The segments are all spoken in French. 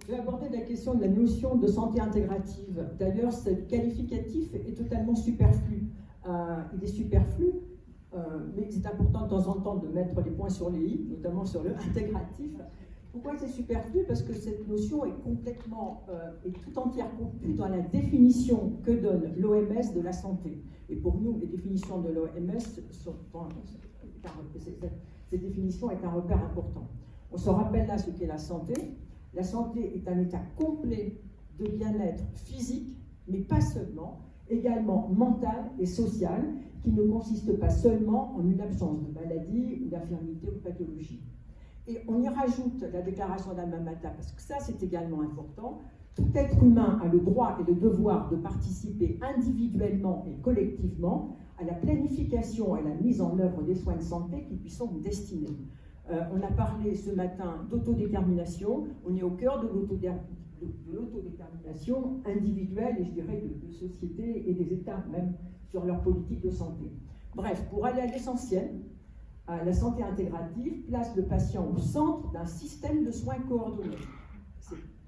Je vais aborder la question de la notion de santé intégrative. D'ailleurs, ce qualificatif est totalement superflu. Il est superflu, mais c'est important de temps en temps de mettre les points sur les i, notamment sur le intégratif. Pourquoi c'est superflu? Parce que cette notion est complètement et tout entière contenue dans la définition que donne l'OMS de la santé. Et pour nous, les définitions de l'OMS sont... Cette définition est un repère important. On se rappelle là ce qu'est la santé. La santé est un état complet de bien-être physique, mais pas seulement, également mental et social, qui ne consiste pas seulement en une absence de maladie, ou d'infirmité ou de pathologie. Et on y rajoute la déclaration d'Alma Mater, parce que ça c'est également important. Tout être humain a le droit et le devoir de participer individuellement et collectivement à la planification et à la mise en œuvre des soins de santé qui lui sont destinés. On a parlé ce matin d'autodétermination, on est au cœur de l'autodétermination individuelle et je dirais de société et des États même sur leur politique de santé. Bref, pour aller à l'essentiel, la santé intégrative place le patient au centre d'un système de soins coordonnés.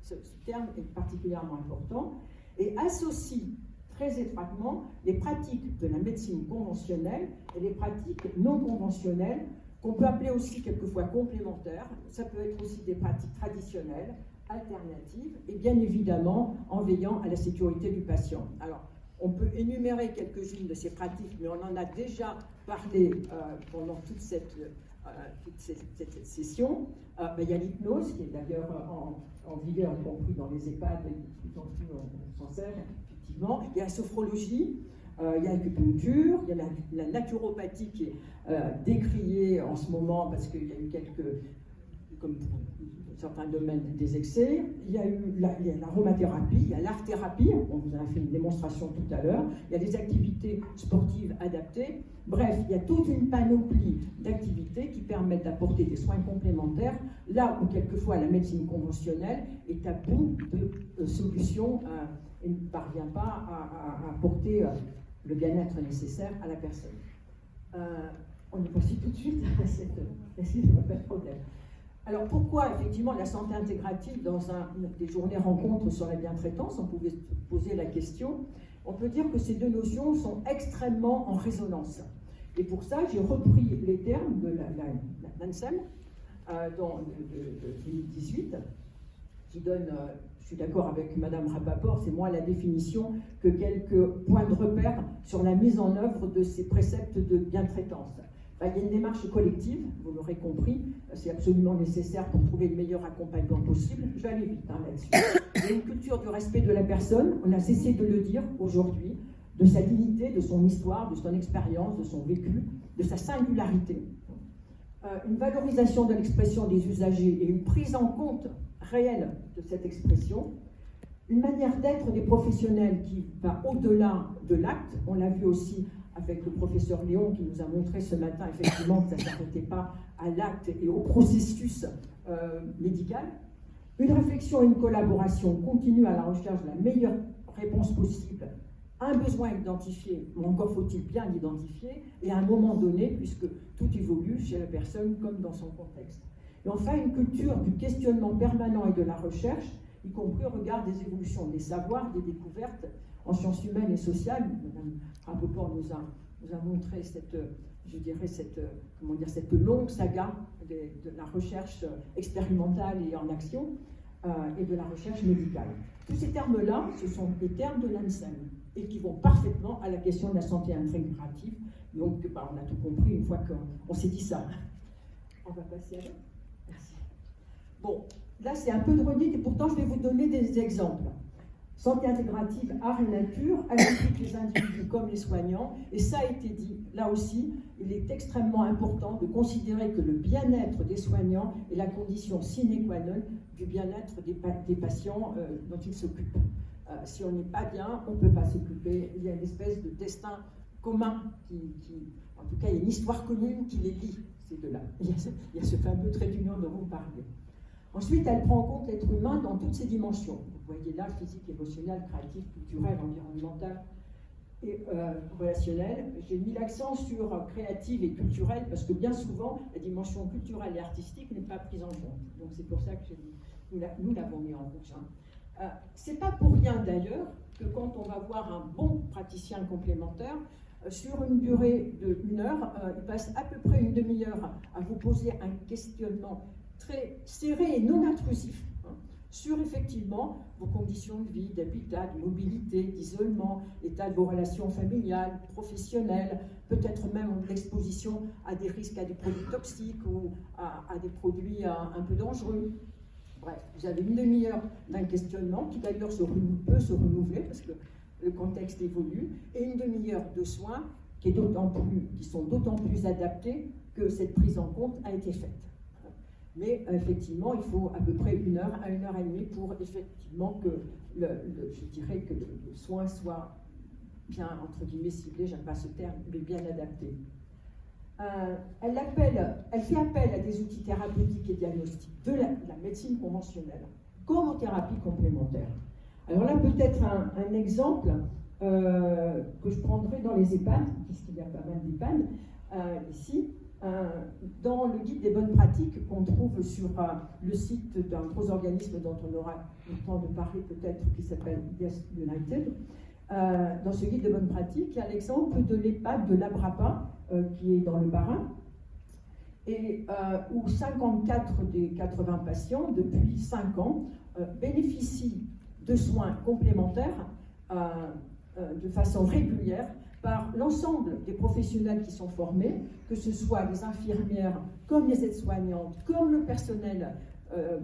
Ce terme est particulièrement important et associe très étroitement les pratiques de la médecine conventionnelle et les pratiques non conventionnelles qu'on peut appeler aussi quelquefois complémentaires. Ça peut être aussi des pratiques traditionnelles, alternatives, et bien évidemment en veillant à la sécurité du patient. Alors, on peut énumérer quelques-unes de ces pratiques, mais on en a déjà parlé pendant toute cette session. Il y a l'hypnose, qui est d'ailleurs en vigueur, y compris dans les EHPAD, et de plus en plus on s'en sert, effectivement. Il y a la sophrologie, il y a l'acupuncture, il y a la naturopathie qui est décriée en ce moment parce qu'il y a eu quelques, comme pour certains domaines, des excès. Il y a eu l'aromathérapie, il y a l'art-thérapie, on vous en a fait une démonstration tout à l'heure, il y a des activités sportives adaptées. Bref, il y a toute une panoplie d'activités qui permettent d'apporter des soins complémentaires, là où quelquefois la médecine conventionnelle est à bout de solutions et ne parvient pas à apporter le bien-être nécessaire à la personne. On y poursuit tout de suite, pas de problème. Alors pourquoi effectivement la santé intégrative dans des journées rencontres sur la bientraitance? On pouvait se poser la question. On peut dire que ces deux notions sont extrêmement en résonance. Et pour ça, j'ai repris les termes de l'ANSEM de 2018, qui donne, je suis d'accord avec Madame Rapaport, c'est moins la définition que quelques points de repère sur la mise en œuvre de ces préceptes de bientraitance. Il y a une démarche collective, vous l'aurez compris, c'est absolument nécessaire pour trouver le meilleur accompagnement possible. Je vais aller vite là-dessus. Il y a une culture du respect de la personne, on a cessé de le dire aujourd'hui, de sa dignité, de son histoire, de son expérience, de son vécu, de sa singularité. Une valorisation de l'expression des usagers et une prise en compte réelle de cette expression. Une manière d'être des professionnels qui va au-delà de l'acte, on l'a vu aussi avec le professeur Léon qui nous a montré ce matin effectivement que ça ne s'arrêtait pas à l'acte et au processus médical. Une réflexion et une collaboration continue à la recherche de la meilleure réponse possible à un besoin identifié, ou encore faut-il bien l'identifier, et à un moment donné, puisque tout évolue chez la personne comme dans son contexte. Et enfin, une culture du questionnement permanent et de la recherche, y compris au regard des évolutions des savoirs, des découvertes en sciences humaines et sociales. Mme Rapoport nous a montré cette longue saga de la recherche expérimentale et en action et de la recherche médicale. Tous ces termes-là, ce sont des termes de l'ANSEM et qui vont parfaitement à la question de la santé intégrative. Donc, on a tout compris une fois qu'on s'est dit ça. On va passer à l'autre. Merci. Bon, là, c'est un peu de redite et pourtant, je vais vous donner des exemples. Santé intégrative, art et nature, elle implique les individus comme les soignants, et ça a été dit, là aussi, il est extrêmement important de considérer que le bien-être des soignants est la condition sine qua non du bien-être des patients dont ils s'occupent. Si on n'est pas bien, on ne peut pas s'occuper, il y a une espèce de destin commun, en tout cas, il y a une histoire commune qui les lie, ces deux-là. Il y a ce fameux trait d'union dont vous parlez. Ensuite, elle prend en compte l'être humain dans toutes ses dimensions. Vous voyez là, physique, émotionnel, créatif, culturel, environnemental et relationnel. J'ai mis l'accent sur créative et culturelle parce que bien souvent, la dimension culturelle et artistique n'est pas prise en compte. Donc c'est pour ça que j'ai mis nous l'avons mis en rouge. C'est pas pour rien d'ailleurs que quand on va voir un bon praticien complémentaire, sur une durée de 1 heure, il passe à peu près une demi-heure à vous poser un questionnement très serré et non intrusif sur effectivement vos conditions de vie, d'habitat, de mobilité, d'isolement, l'état de vos relations familiales, professionnelles, peut-être même l'exposition à des risques, à des produits toxiques ou à des produits un peu dangereux. Bref, vous avez une demi-heure d'un questionnement qui d'ailleurs peut se renouveler parce que le contexte évolue, et une demi-heure de soins qui sont d'autant plus adaptés que cette prise en compte a été faite. Mais effectivement, il faut à peu près 1 heure à 1 heure et demie pour effectivement que je dirais que le soin soit bien, entre guillemets, ciblé, j'aime pas ce terme, mais bien adapté. Elle fait appel à des outils thérapeutiques et diagnostiques de la médecine conventionnelle, comme aux thérapies complémentaires. Alors là, peut-être un exemple que je prendrai dans les EHPAD, puisqu'il y a pas mal d'EHPAD ici, dans le guide des bonnes pratiques qu'on trouve sur le site d'un gros organisme dont on aura le temps de parler peut-être, qui s'appelle Yes United. Dans ce guide de bonnes pratiques, il y a l'exemple de l'EHPAD de l'Abrapa, qui est dans le Bas-Rhin, et où 54 des 80 patients, depuis 5 ans, bénéficient de soins complémentaires de façon régulière par l'ensemble des professionnels qui sont formés, que ce soit les infirmières, comme les aides-soignantes, comme le personnel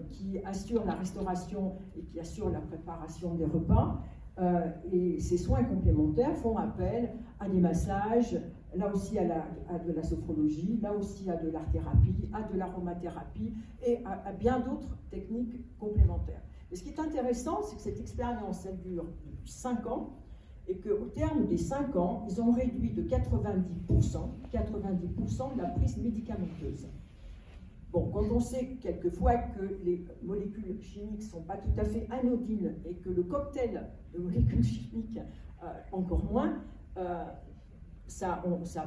qui assure la restauration et qui assure la préparation des repas. Et ces soins complémentaires font appel à des massages, là aussi à de la sophrologie, là aussi à de l'art-thérapie, à de l'aromathérapie et à bien d'autres techniques complémentaires. Et ce qui est intéressant, c'est que cette expérience, elle dure depuis 5 ans, et qu'au terme des 5 ans, ils ont réduit de 90% de la prise médicamenteuse. Bon, quand on sait quelquefois que les molécules chimiques ne sont pas tout à fait anodines et que le cocktail de molécules chimiques encore moins, ça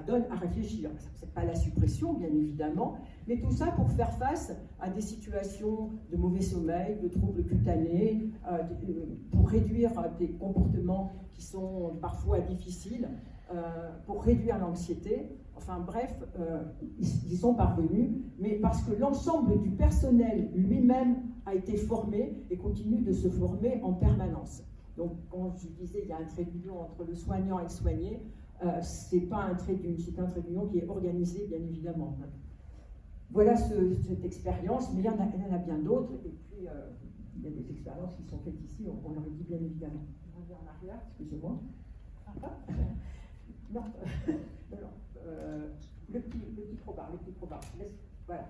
donne à réfléchir. Ce n'est pas la suppression, bien évidemment, mais tout ça pour faire face à des situations de mauvais sommeil, de troubles cutanés, pour réduire des comportements qui sont parfois difficiles, pour réduire l'anxiété. Enfin bref, ils y sont parvenus, mais parce que l'ensemble du personnel lui-même a été formé et continue de se former en permanence. Donc, quand je disais il y a un trait d'union entre le soignant et le soigné, c'est pas un trait d'union, c'est un trait d'union qui est organisé, bien évidemment. Voilà cette expérience, mais il y en a bien d'autres, et puis il y a des expériences qui sont faites ici, on l'aurait dit bien évidemment. Je reviens en arrière, excusez-moi. Non, le petit probard, voilà.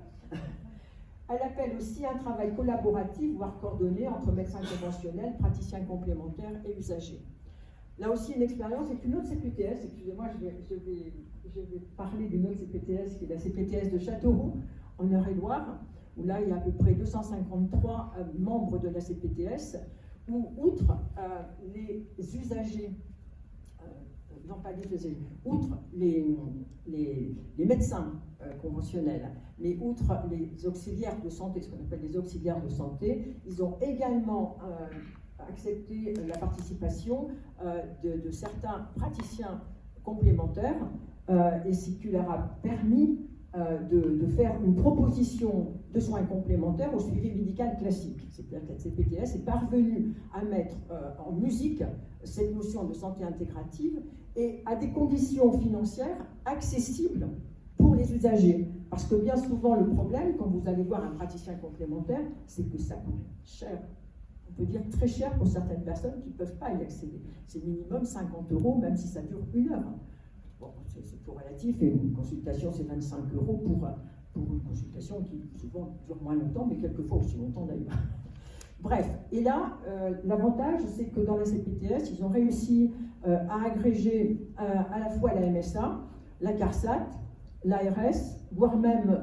Elle appelle aussi un travail collaboratif, voire coordonné entre médecins conventionnels, praticiens complémentaires et usagers. Là aussi, une expérience est une autre CPTS. Excusez-moi, je vais parler d'une autre CPTS qui est la CPTS de Châteauroux, en Eure-et-Loire, où là, il y a à peu près 253 membres de la CPTS, où, outre les usagers, non pas les usagers, outre les médecins conventionnels, mais outre les auxiliaires de santé, ce qu'on appelle les auxiliaires de santé, ils ont également accepté la participation de certains praticiens complémentaires, et ce qui leur a permis de faire une proposition de soins complémentaires au suivi médical classique. C'est-à-dire que la CPTS est parvenue à mettre en musique cette notion de santé intégrative et à des conditions financières accessibles pour les usagers. Parce que bien souvent, le problème, quand vous allez voir un praticien complémentaire, c'est que ça coûte cher. On peut dire très cher pour certaines personnes qui ne peuvent pas y accéder. C'est minimum 50 €, même si ça dure 1 heure. Bon, c'est tout relatif, et une consultation, c'est 25 € pour une consultation qui souvent dure moins longtemps, mais quelquefois aussi longtemps d'ailleurs. Bref, et là, l'avantage, c'est que dans la CPTS, ils ont réussi à agréger à la fois la MSA, la CARSAT, l'ARS, voire même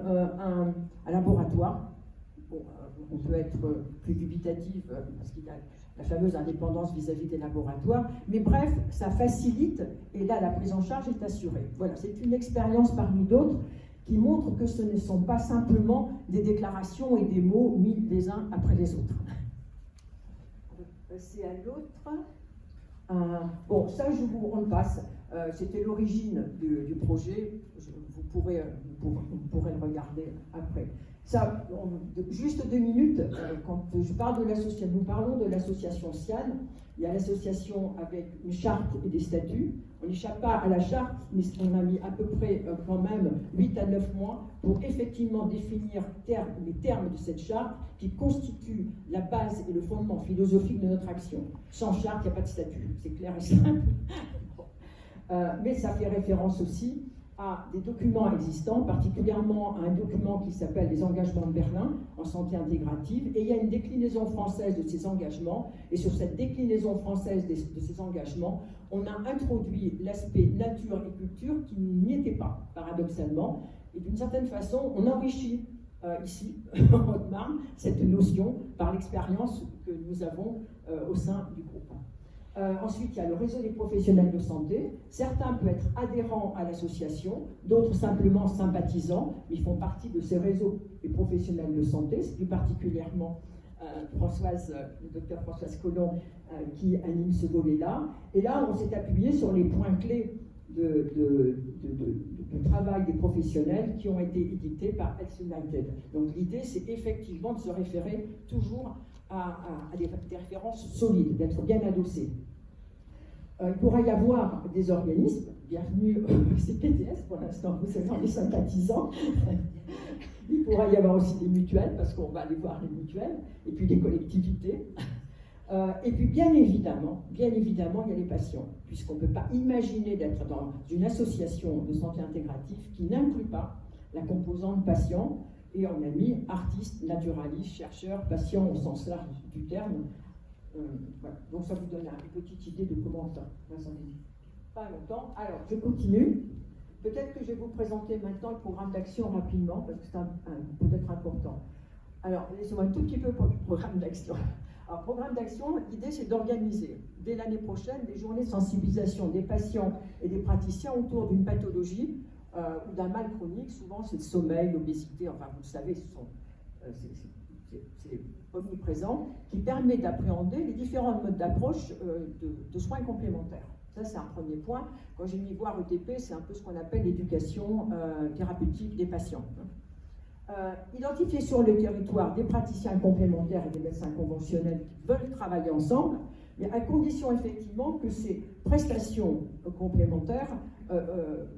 un laboratoire. Bon, on peut être plus dubitatif parce qu'il y a la fameuse indépendance vis-à-vis des laboratoires, mais bref, ça facilite, et là, la prise en charge est assurée. Voilà, c'est une expérience parmi d'autres qui montrent que ce ne sont pas simplement des déclarations et des mots mis les uns après les autres. C'est à l'autre. Bon, ça, je vous repasse. C'était l'origine du projet. Vous pourrez le regarder après. Ça, juste 2 minutes, quand je parle de l'association, nous parlons de l'association SIAN. Il y a l'association avec une charte et des statuts. On n'échappe pas à la charte, mais on a mis à peu près quand même 8 à 9 mois pour effectivement définir les termes de cette charte qui constituent la base et le fondement philosophique de notre action. Sans charte, il n'y a pas de statut, c'est clair et simple. Mais ça fait référence aussi à des documents existants, particulièrement à un document qui s'appelle les engagements de Berlin en santé intégrative, et il y a une déclinaison française de ces engagements, et sur cette déclinaison française de ces engagements, on a introduit l'aspect nature et culture qui n'y était pas, paradoxalement, et d'une certaine façon, on enrichit ici, en Haute-Marne, cette notion par l'expérience que nous avons au sein du groupe. Ensuite, il y a le réseau des professionnels de santé. Certains peuvent être adhérents à l'association, d'autres simplement sympathisants, mais ils font partie de ces réseaux des professionnels de santé. C'est plus particulièrement le docteur Françoise Collomb qui anime ce volet-là. Et là, on s'est appuyé sur les points clés de travail des professionnels qui ont été édités par Health United. Donc l'idée, c'est effectivement de se référer toujours à des références solides, d'être bien adossés. Il pourra y avoir des organismes, bienvenue au CPTS, pour l'instant vous êtes les sympathisants. Il pourra y avoir aussi des mutuelles, parce qu'on va aller voir les mutuelles, et puis des collectivités. Et puis bien évidemment, il y a les patients, puisqu'on ne peut pas imaginer d'être dans une association de santé intégrative qui n'inclut pas la composante patient. Et on a mis artistes, naturalistes, chercheurs, patients au sens large du terme. Voilà. Donc ça vous donne une petite idée de comment ça va s'en aller. Pas longtemps. Alors, je continue. Peut-être que je vais vous présenter maintenant le programme d'action rapidement, parce que c'est peut-être important. Alors, laissez-moi un tout petit peu pour le programme d'action. Alors, programme d'action, l'idée c'est d'organiser dès l'année prochaine des journées de sensibilisation des patients et des praticiens autour d'une pathologie ou d'un mal chronique. Souvent c'est le sommeil, l'obésité, enfin vous le savez, c'est omniprésent, qui permet d'appréhender les différents modes d'approche de soins complémentaires. Ça, c'est un premier point. Quand j'ai mis voir ETP, c'est un peu ce qu'on appelle l'éducation thérapeutique des patients. Identifier sur le territoire des praticiens complémentaires et des médecins conventionnels qui veulent travailler ensemble, mais à condition effectivement que ces prestations complémentaires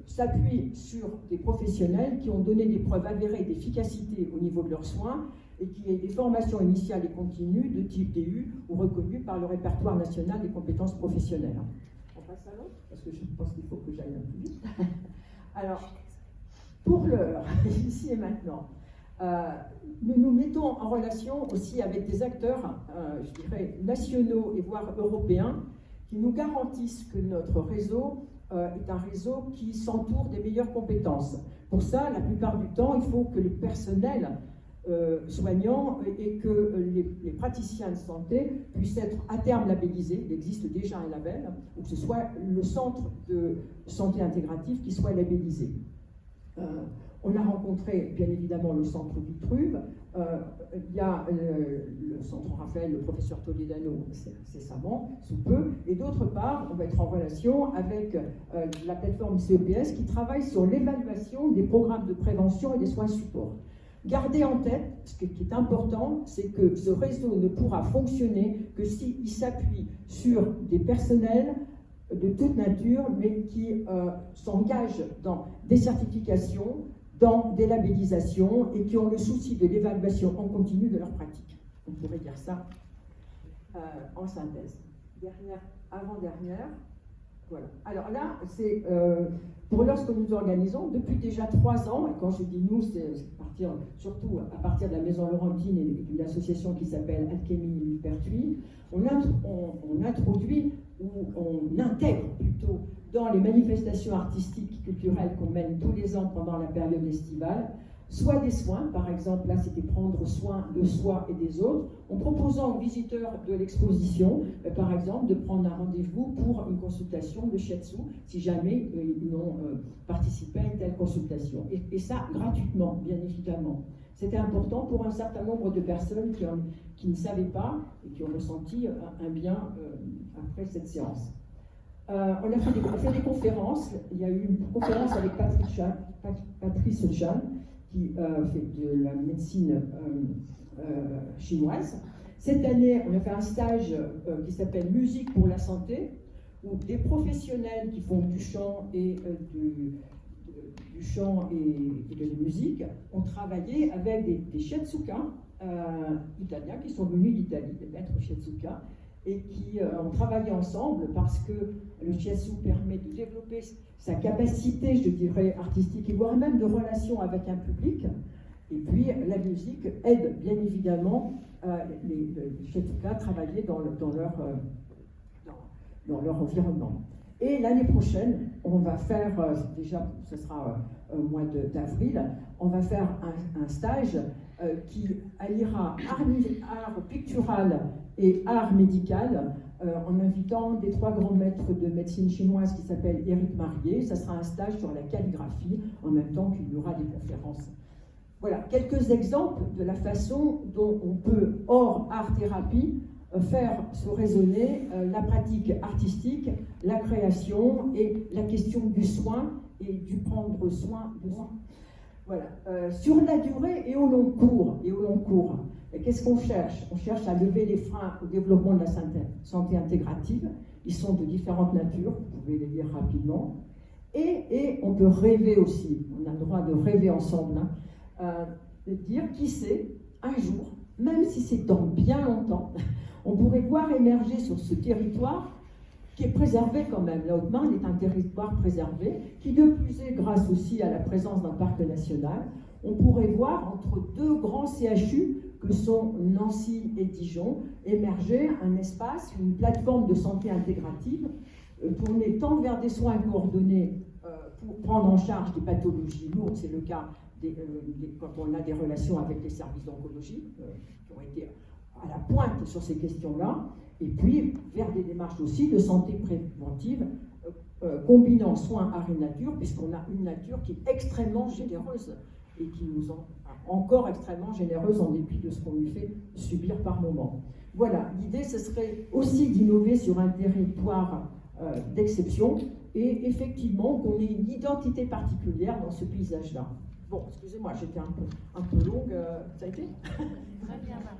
s'appuient sur des professionnels qui ont donné des preuves avérées d'efficacité au niveau de leurs soins et qui aient des formations initiales et continues de type DU ou reconnues par le répertoire national des compétences professionnelles. On passe à l'autre, parce que je pense qu'il faut que j'aille un peu vite. Alors, pour l'heure, ici et maintenant, nous nous mettons en relation aussi avec des acteurs, je dirais, nationaux et voire européens, qui nous garantissent que notre réseau est un réseau qui s'entoure des meilleures compétences. Pour ça, la plupart du temps, il faut que les personnels soignants et que les praticiens de santé puissent être à terme labellisés. Il existe déjà un label, ou que ce soit le centre de santé intégrative qui soit labellisé. On a rencontré bien évidemment le centre Vitruve, il y a le centre Raphaël, le professeur Toledano, c'est savant, sous peu, et d'autre part, on va être en relation avec la plateforme CEPS qui travaille sur l'évaluation des programmes de prévention et des soins support. Gardez en tête, ce qui est important, c'est que ce réseau ne pourra fonctionner que s'il s'appuie sur des personnels de toute nature, mais qui s'engagent dans des certifications, dans des labellisations et qui ont le souci de l'évaluation en continu de leur pratique. On pourrait dire ça en synthèse. Avant-dernière, voilà. Alors là, c'est pour lorsque nous organisons, depuis déjà 3 ans, et quand je dis nous, c'est surtout à partir de la Maison Laurentine et d'une association qui s'appelle Alchimie Pertuis, on introduit ou on intègre plutôt dans les manifestations artistiques et culturelles qu'on mène tous les ans pendant la période estivale, soit des soins, par exemple, là c'était prendre soin de soi et des autres, en proposant aux visiteurs de l'exposition, par exemple, de prendre un rendez-vous pour une consultation de shiatsu, si jamais ils n'ont participé à une telle consultation. Et ça, gratuitement, bien évidemment. C'était important pour un certain nombre de personnes qui ne savaient pas et qui ont ressenti un bien après cette séance. On a fait des conférences. Il y a eu une conférence avec Patrice Chan, qui fait de la médecine chinoise. Cette année, on a fait un stage qui s'appelle Musique pour la santé, où des professionnels qui font du chant et de la musique ont travaillé avec des shiatsuka italiens qui sont venus d'Italie, des maîtres shiatsuka, et qui ont travaillé ensemble parce que le shiatsu permet de développer sa capacité, je dirais, artistique et voire même de relation avec un public. Et puis la musique aide bien évidemment les shiatsuka à travailler dans leur environnement. Et l'année prochaine, on va faire, déjà ce sera au mois d'avril, on va faire un stage qui alliera art pictural et art médical en invitant des 3 grands maîtres de médecine chinoise qui s'appellent Éric Marié. Ça sera un stage sur la calligraphie en même temps qu'il y aura des conférences. Voilà, quelques exemples de la façon dont on peut, hors art-thérapie, faire se résonner la pratique artistique, la création et la question du soin et du prendre soin de soi. Voilà. Sur la durée et au long cours, qu'est-ce qu'on cherche? On cherche à lever les freins au développement de la santé intégrative. Ils sont de différentes natures, vous pouvez les lire rapidement. Et on peut rêver aussi, on a le droit de rêver ensemble, de dire, qui sait, un jour, même si c'est dans bien longtemps, on pourrait voir émerger sur ce territoire qui est préservé quand même. La Haute-Marne est un territoire préservé, qui de plus est, grâce aussi à la présence d'un parc national, on pourrait voir entre 2 grands CHU, que sont Nancy et Dijon, émerger un espace, une plateforme de santé intégrative, tournée tant vers des soins coordonnés pour prendre en charge des pathologies lourdes, c'est le cas quand on a des relations avec les services d'oncologie, qui ont été à la pointe sur ces questions-là, et puis vers des démarches aussi de santé préventive, combinant soins, art et nature, puisqu'on a une nature qui est extrêmement généreuse, et qui nous en encore extrêmement généreuse en dépit de ce qu'on lui fait subir par moment. Voilà, l'idée, ce serait aussi d'innover sur un territoire d'exception, et effectivement qu'on ait une identité particulière dans ce paysage-là. Bon, excusez-moi, j'étais un peu longue, ça a été ? Très bien, Marie.